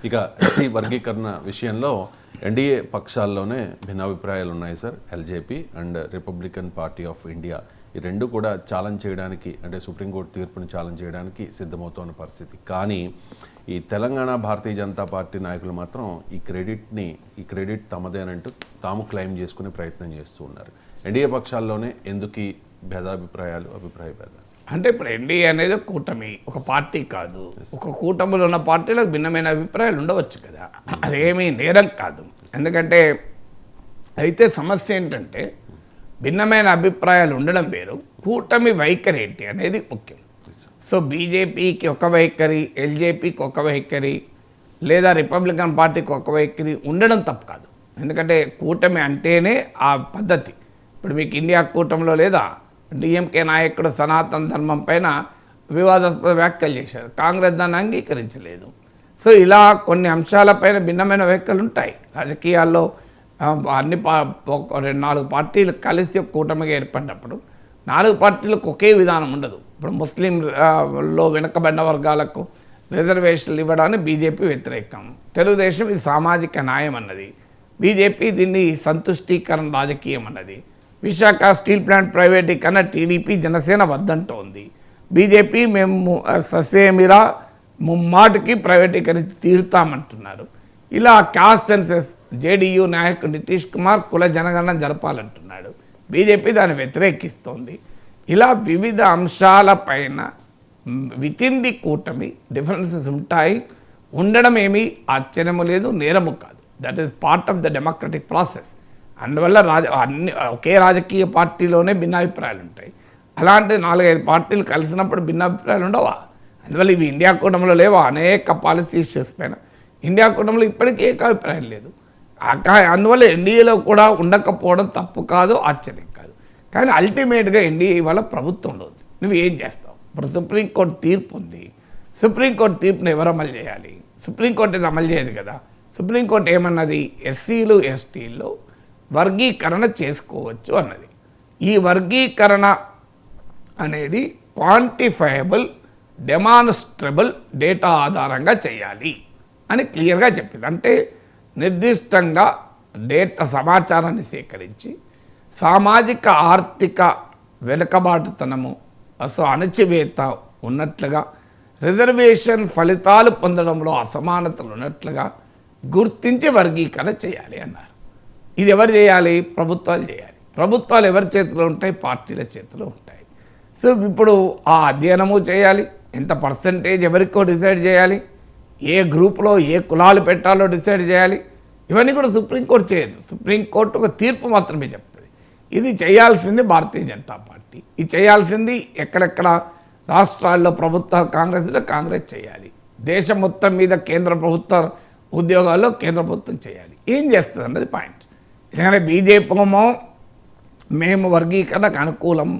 ఇక ఎస్సీ వర్గీకరణ విషయంలో ఎన్డీఏ పక్షాల్లోనే భిన్నాభిప్రాయాలు ఉన్నాయి sir. LJP and Republican party of India ఈ రెండు కూడా ఛాలెంజ్ చేయడానికి, అంటే సుప్రీంకోర్టు తీర్పుని ఛాలెంజ్ చేయడానికి సిద్ధమవుతున్న పరిస్థితి. కానీ ఈ తెలంగాణ భారతీయ జనతా పార్టీ నాయకులు మాత్రం ఈ క్రెడిట్ తమదేనంటూ తాము క్లెయిమ్ చేసుకునే ప్రయత్నం చేస్తూ ఉన్నారు. ఎన్డీఏ పక్షాల్లోనే ఎందుకు ఈ అభిప్రాయ భేదాలు? అంటే ఇప్పుడు ఎన్డీఏ అనేది కూటమి, ఒక పార్టీ కాదు. ఒక కూటమిలో ఉన్న పార్టీలకు భిన్నమైన అభిప్రాయాలు ఉండవచ్చు కదా, అదేమీ నేరం కాదు. ఎందుకంటే అయితే సమస్య ఏంటంటే భిన్నమైన అభిప్రాయాలు ఉండడం వేరు, కూటమి వైఖరి ఏంటి అనేది ముఖ్యం. సో బీజేపీకి ఒక వైఖరి, ఎల్జేపీకి ఒక వైఖరి, లేదా రిపబ్లికన్ పార్టీకి ఒక వైఖరి ఉండడం తప్పు కాదు. ఎందుకంటే కూటమి అంటేనే ఆ పద్ధతి. ఇప్పుడు మీకు ఇండియా కూటమిలో లేదా డిఎంకే నాయకుడు సనాతన ధర్మం పైన వివాదాస్పద వ్యాఖ్యలు చేశారు, కాంగ్రెస్ దాన్ని అంగీకరించలేదు. సో ఇలా కొన్ని అంశాలపైన భిన్నమైన వ్యాఖ్యలు ఉంటాయి రాజకీయాల్లో. అన్ని 4 పార్టీలు కలిసి కూటమిగా ఏర్పడినప్పుడు 4 పార్టీలకు ఒకే విధానం ఉండదు. ఇప్పుడు ముస్లింలో వెనుకబడిన వర్గాలకు రిజర్వేషన్లు ఇవ్వడానికి బీజేపీ వ్యతిరేకం, తెలుగుదేశం ఇది సామాజిక న్యాయం అన్నది, బీజేపీ దీన్ని సంతుష్టీకరణ రాజకీయం అన్నది, విశాఖ స్టీల్ ప్లాంట్ ప్రైవేటీకరణ టీడీపీ జనసేన వద్దంటోంది, బీజేపీ మేము ససేమిరా ముమ్మాటికి ప్రైవేటీకరించి తీరుతామంటున్నారు. ఇలా క్యాస్ట్ సెన్సెస్ జేడీయూ నాయకుడు నితీష్ కుమార్ కుల జనగణన జరపాలంటున్నాడు, బీజేపీ దాన్ని వ్యతిరేకిస్తోంది. ఇలా వివిధ అంశాలపైన వితిన్ ది కూటమి డిఫరెన్సెస్ ఉంటాయి, ఉండడం ఏమీ ఆశ్చర్యము లేదు, నేరము కాదు. That is part of the democratic process. అందువల్ల ఒకే రాజకీయ పార్టీలోనే భిన్నాభిప్రాయాలు ఉంటాయి. అలాంటి 4-5 పార్టీలు కలిసినప్పుడు భిన్నాభిప్రాయాలు ఉండవా? అందువల్ల ఇవి ఇండియా కూటమిలో లేవా? అనేక పాలసీ ఇష్యూస్ పైన ఇండియా కూటమిలో ఇప్పటికీ ఏకాభిప్రాయం లేదు. అందువల్ల ఎన్డీఏలో కూడా ఉండకపోవడం తప్పు కాదు, ఆశ్చర్యం కాదు. కానీ అల్టిమేట్గా ఎన్డీఏ వల్ల ప్రభుత్వం ఉండదు. నువ్వు ఏం చేస్తావు? ఇప్పుడు సుప్రీంకోర్టు తీర్పు ఉంది, సుప్రీంకోర్టు తీర్పును ఎవరు అమలు చేయాలి? సుప్రీంకోర్టు ఇది అమలు చేయదు కదా. సుప్రీంకోర్టు ఏమన్నది? ఎస్సీలు ఎస్టీలు వర్గీకరణ చేసుకోవచ్చు అన్నది. ఈ వర్గీకరణ అనేది క్వాంటిఫైయబుల్ డెమాన్స్ట్రబుల్ డేటా ఆధారంగా చేయాలి అని క్లియర్గా చెప్పింది. అంటే నిర్దిష్టంగా డేటా సమాచారాన్ని సేకరించి సామాజిక ఆర్థిక వెనుకబాటుతనము, అణచివేత ఉన్నట్లుగా, రిజర్వేషన్ ఫలితాలు పొందడంలో అసమానతలు ఉన్నట్లుగా గుర్తించి వర్గీకరణ చేయాలి అన్నారు. ఇది ఎవరు చేయాలి? ప్రభుత్వాలు చేయాలి. ప్రభుత్వాలు ఎవరి చేతిలో ఉంటాయి? పార్టీల చేతిలో ఉంటాయి. సో ఇప్పుడు ఆ అధ్యయనము చేయాలి, ఎంత పర్సంటేజ్ ఎవరికో డిసైడ్ చేయాలి, ఏ గ్రూప్లో ఏ కులాలు పెట్టాలో డిసైడ్ చేయాలి. ఇవన్నీ కూడా సుప్రీంకోర్టు చేయదు. సుప్రీంకోర్టు ఒక తీర్పు మాత్రమే చెప్తుంది. ఇది చేయాల్సింది భారతీయ జనతా పార్టీ. ఇది చేయాల్సింది ఎక్కడెక్కడ రాష్ట్రాల్లో ప్రభుత్వాలు కాంగ్రెస్ చేయాలి, దేశం మొత్తం మీద కేంద్ర ప్రభుత్వ ఉద్యోగాల్లో కేంద్ర ప్రభుత్వం చేయాలి. ఏం చేస్తుంది అన్నది పాయింట్. ఎందుకంటే బీజేపీ ఏమో మేము వర్గీకరణకు అనుకూలం,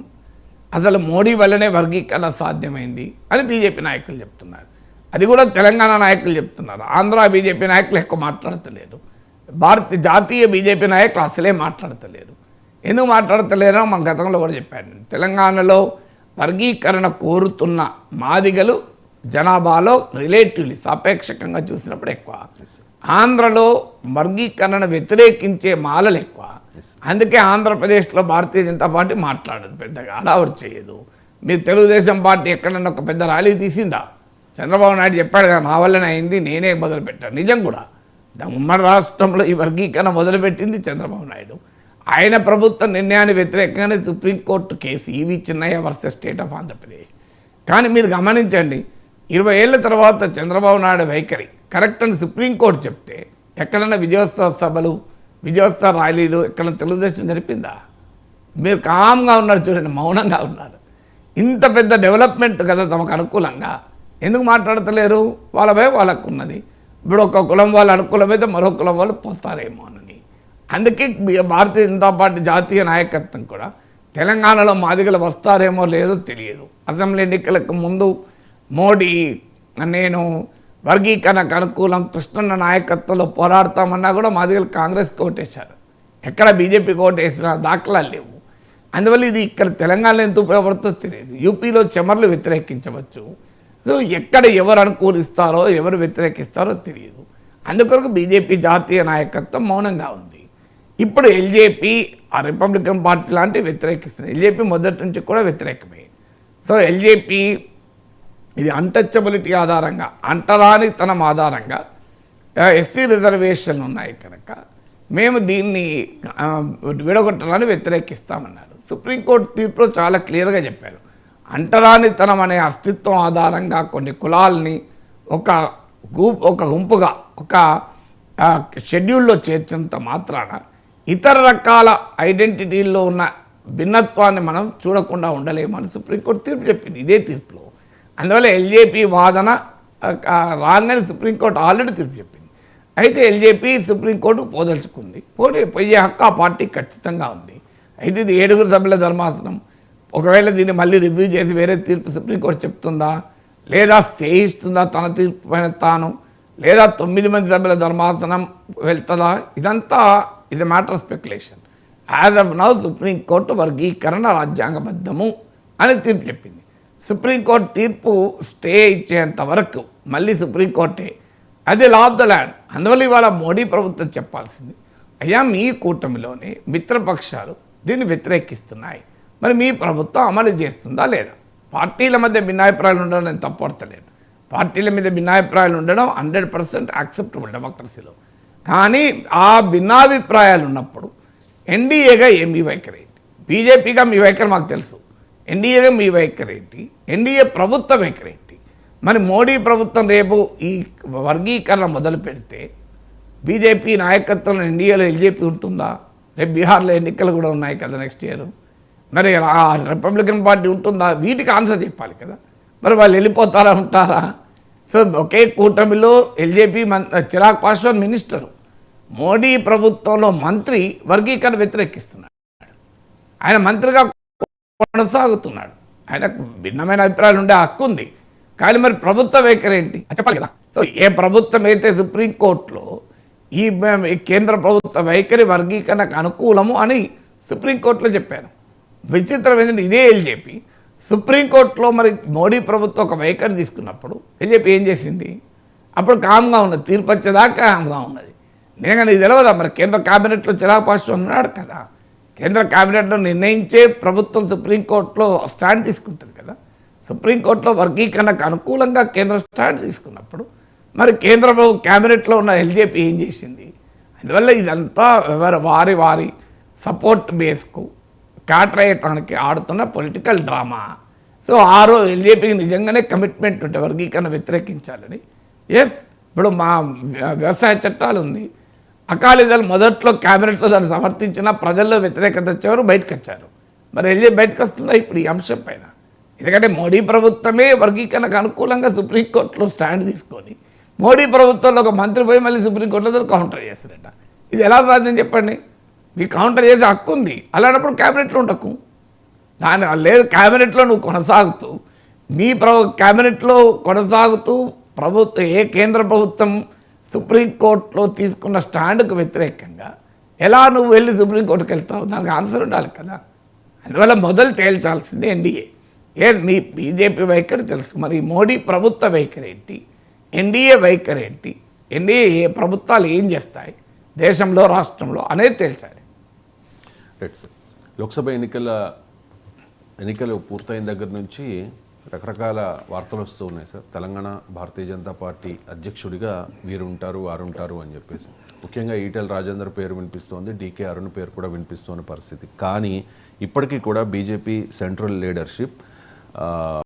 అసలు మోడీ వల్లనే వర్గీకరణ సాధ్యమైంది అని బీజేపీ నాయకులు చెప్తున్నారు. అది కూడా తెలంగాణ నాయకులు చెప్తున్నారు. ఆంధ్ర బీజేపీ నాయకులు ఎక్కువ మాట్లాడతలేరు, జాతీయ బీజేపీ నాయకులు అసలే మాట్లాడతలేరు. ఎందుకు మాట్లాడతలేరో మన గతంలో కూడా చెప్పాను. తెలంగాణలో వర్గీకరణ కోరుతున్న మాదిగలు జనాభాలో రిలేటివ్లీ సాపేక్షకంగా చూసినప్పుడు ఎక్కువ, ఆంధ్రలో వర్గీకరణ వ్యతిరేకించే మాలలు ఎక్కువ. అందుకే ఆంధ్రప్రదేశ్లో భారతీయ జనతా పార్టీ మాట్లాడదు, పెద్దగా అడావుడు చేయదు. మీరు తెలుగుదేశం పార్టీ ఎక్కడన్నా ఒక పెద్ద ర్యాలీ తీసిందా? చంద్రబాబు నాయుడు చెప్పాడు కదా, నా వల్లనే అయింది, నేనే మొదలుపెట్టాను. నిజం కూడా ఉమ్మడి రాష్ట్రంలో ఈ వర్గీకరణ మొదలుపెట్టింది చంద్రబాబు నాయుడు. ఆయన ప్రభుత్వ నిర్ణయాన్ని వ్యతిరేకంగానే supreme court case E V Chinnaiah versus state of Andhra Pradesh. కానీ మీరు గమనించండి, 20 ఏళ్ళ తర్వాత చంద్రబాబు నాయుడు వైఖరి కరెక్ట్ అని సుప్రీంకోర్టు చెప్తే ఎక్కడన్నా విజయోత్సవ సభలు, విజయోత్సవ ర్యాలీలు ఎక్కడన్నా తెలుగుదేశం జరిపిందా? మీరు కామ్గా ఉన్నారు చూడండి, మౌనంగా ఉన్నారు. ఇంత పెద్ద డెవలప్మెంట్ కదా తమకు అనుకూలంగా, ఎందుకు మాట్లాడతలేరు? వాళ్ళ భయం వాళ్ళకు ఉన్నది. ఇప్పుడు ఒక కులం వాళ్ళు అనుకూలమైతే మరో కులం వాళ్ళు పోతారేమో అని. అందుకే భారతీయ జనతా పార్టీ జాతీయ నాయకత్వం కూడా తెలంగాణలో మాదిగలు వస్తారేమో లేదో తెలియదు. అసెంబ్లీ ఎన్నికలకు ముందు మోడీ నేను వర్గీకరణకు అనుకూలం కృష్ణన్న నాయకత్వంలో పోరాడతామన్నా కూడా మాదిగలు కాంగ్రెస్కి ఓటేశారు. ఎక్కడ బీజేపీకి ఓటేసిన దాఖలాలు లేవు. అందువల్ల ఇది ఇక్కడ తెలంగాణలో ఎంత ఉపయోగపడుతుందో తెలియదు. యూపీలో చెమర్లు వ్యతిరేకించవచ్చు. సో ఎక్కడ ఎవరు అనుకూలిస్తారో ఎవరు వ్యతిరేకిస్తారో తెలియదు. అందుకొరకు బీజేపీ జాతీయ నాయకత్వం మౌనంగా ఉంది. ఇప్పుడు ఎల్జేపీ ఆ రిపబ్లికన్ పార్టీ లాంటి వ్యతిరేకిస్తుంది. ఎల్జేపీ మొదటి నుంచి కూడా వ్యతిరేకమే. సో ఎల్జేపీ ఇది అన్టచబిలిటీ ఆధారంగా, అంటరానితనం ఆధారంగా ఎస్సీ రిజర్వేషన్లు ఉన్నాయి కనుక మేము దీన్ని విడగొట్టాలని వ్యతిరేకిస్తామన్నారు. సుప్రీంకోర్టు తీర్పులో చాలా క్లియర్గా చెప్పారు. అంటరానితనం అనే అస్తిత్వం ఆధారంగా కొన్ని కులాల్ని ఒక గుంపుగా ఒక షెడ్యూల్లో చేర్చినంత మాత్రాన ఇతర రకాల ఐడెంటిటీల్లో ఉన్న భిన్నత్వాన్ని మనం చూడకుండా ఉండలేమని సుప్రీంకోర్టు తీర్పు చెప్పింది ఇదే తీర్పులో. అందువల్ల ఎల్జేపీ వాదన రాగానే సుప్రీంకోర్టు ఆల్రెడీ తీర్పు చెప్పింది. అయితే ఎల్జేపీ సుప్రీంకోర్టుకు పోదలుచుకుంది. పోయే హక్కు ఆ పార్టీకి ఖచ్చితంగా ఉంది. అయితే ఇది 7 సభ్యుల ధర్మాసనం. ఒకవేళ దీన్ని మళ్ళీ రివ్యూ చేసి వేరే తీర్పు సుప్రీంకోర్టు చెప్తుందా, లేదా స్టే ఇస్తుందా తన తీర్పు పైన తాను, లేదా 9 సభ్యుల ధర్మాసనం వెళ్తుందా, ఇదంతా ఇది matter of speculation. As of now supreme court వర్గీకరణ రాజ్యాంగబద్ధము అని తీర్పు చెప్పింది. సుప్రీంకోర్టు తీర్పు స్టే ఇచ్చేంత వరకు మళ్ళీ సుప్రీంకోర్టే అది లా ఆఫ్ ద ల్యాండ్. అందువల్ల ఇవాళ మోడీ ప్రభుత్వం చెప్పాల్సింది, అయ్యా మీ కూటమిలోనే మిత్రపక్షాలు దీన్ని వ్యతిరేకిస్తున్నాయి, మరి మీ ప్రభుత్వం అమలు చేస్తుందా లేదా? పార్టీల మధ్య భిన్నాభిప్రాయాలు ఉండడం నేను తప్పడతలేను. పార్టీల మీద భిన్నాభిప్రాయాలు ఉండడం 100% యాక్సెప్టబుల్ డెమోక్రసీలో. కానీ ఆ భిన్నాభిప్రాయాలు ఉన్నప్పుడు ఎన్డీఏగా మీ వైఖరి ఏంటి? బీజేపీగా మీ వైఖరి మాకు తెలుసు. ఎన్డీఏగా మీ వైఖరి ఏంటి? ఎన్డీఏ ప్రభుత్వ వైఖరి ఏంటి? మరి మోడీ ప్రభుత్వం రేపు ఈ వర్గీకరణ మొదలు పెడితే బీజేపీ నాయకత్వంలో ఎన్డీఏలో ఎల్జేపీ ఉంటుందా? రేపు బీహార్లో ఎన్నికలు కూడా ఉన్నాయి కదా నెక్స్ట్ ఇయర్. మరి రిపబ్లికన్ పార్టీ ఉంటుందా? వీటికి ఆన్సర్ చెప్పాలి కదా. మరి వాళ్ళు వెళ్ళిపోతారా, ఉంటారా? సో ఒకే కూటమిలో ఎల్జేపీ చిరాగ్ పాస్వాన్ మినిస్టరు, మోడీ ప్రభుత్వంలో మంత్రి వర్గీకరణ వ్యతిరేకిస్తున్నాడు. ఆయన మంత్రిగా కొనసాగుతున్నాడు. ఆయనకు భిన్నమైన అభిప్రాయాలు ఉండే హక్కు ఉంది. కానీ మరి ప్రభుత్వ వైఖరి ఏంటి చెప్పాలి కదా. సో ఏ ప్రభుత్వం అయితే సుప్రీంకోర్టులో ఈ కేంద్ర ప్రభుత్వ వైఖరి వర్గీకరణకు అనుకూలము అని సుప్రీంకోర్టులో చెప్పారు. విచిత్రం ఏంటంటే ఇదే ఎల్జేపీ సుప్రీంకోర్టులో మరి మోడీ ప్రభుత్వం ఒక వైఖరి తీసుకున్నప్పుడు ఎల్జేపీ ఏం చేసింది? అప్పుడు కామ్గా ఉన్నది, తీర్పు వచ్చేదాకా కామ్గా ఉన్నది. నేను ఇది తెలియదా? మరి కేంద్ర క్యాబినెట్లో చిరాగ్ పాస్వాన్ ఉన్నాడు కదా. కేంద్ర క్యాబినెట్లో నిర్ణయించే ప్రభుత్వం సుప్రీంకోర్టులో స్టాండ్ తీసుకుంటుంది కదా. సుప్రీంకోర్టులో వర్గీకరణకు అనుకూలంగా కేంద్రం స్టాండ్ తీసుకున్నప్పుడు మరి కేంద్ర క్యాబినెట్లో ఉన్న ఎల్జేపీ ఏం చేసింది? అందువల్ల ఇదంతా వారి సపోర్ట్ బేస్కు కాట్రేయటానికి ఆడుతున్న పొలిటికల్ డ్రామా. సో ఎల్జేపీకి నిజంగానే కమిట్మెంట్ ఉంటే వర్గీకరణ వ్యతిరేకించాలని. ఇప్పుడు మా వ్యవసాయ చట్టాలు ఉంది. అకాలీదళ్ మొదట్లో క్యాబినెట్లో దాన్ని సమర్థించిన ప్రజల్లో వ్యతిరేకత వచ్చేవారు బయటకు వచ్చారు. మరి ఎల్జేపీ బయటకు వస్తుందా ఇప్పుడు ఈ అంశం పైన? ఎందుకంటే మోడీ ప్రభుత్వమే వర్గీకరణకు అనుకూలంగా సుప్రీంకోర్టులో స్టాండ్ తీసుకొని మోడీ ప్రభుత్వంలో ఒక మంత్రి పోయి మళ్ళీ సుప్రీంకోర్టులో కౌంటర్ చేస్తారట. ఇది ఎలా సాధ్యం చెప్పండి? మీ కౌంటర్ చేసే హక్కు ఉంది. అలాంటప్పుడు క్యాబినెట్లో ఉండకు. దాని లేదు, క్యాబినెట్లో నువ్వు కొనసాగుతూ క్యాబినెట్లో కొనసాగుతూ కేంద్ర ప్రభుత్వం సుప్రీంకోర్టులో తీసుకున్న స్టాండ్కు వ్యతిరేకంగా ఎలా నువ్వు వెళ్ళి సుప్రీంకోర్టుకు వెళ్తావు? దానికి ఆన్సర్ ఉండాలి కదా. అందువల్ల మొదలు తేల్చాల్సింది ఎన్డీఏ. మీ బీజేపీ వైఖరి తెలుసు, మరి మోడీ ప్రభుత్వ వైఖరి ఏంటి, ఎన్డీఏ వైఖరి ఏంటి, ఎన్డీఏ ప్రభుత్వాలు ఏం చేస్తాయి దేశంలో రాష్ట్రంలో అనేది తేల్చాలి. Right sir. లోక్సభ ఎన్నికలు పూర్తయిన దగ్గర నుంచి రకరకాల వార్తలు వస్తూ ఉన్నాయి సార్. తెలంగాణ భారతీయ జనతా పార్టీ అధ్యక్షుడిగా వీరు ఉంటారు వారు ఉంటారు అని చెప్పేసి ముఖ్యంగా ఈటెల రాజేందర్ పేరు వినిపిస్తోంది, డీకే అరుణ్ పేరు కూడా వినిపిస్తున్న పరిస్థితి. కానీ ఇప్పటికీ కూడా బీజేపీ సెంట్రల్ లీడర్షిప్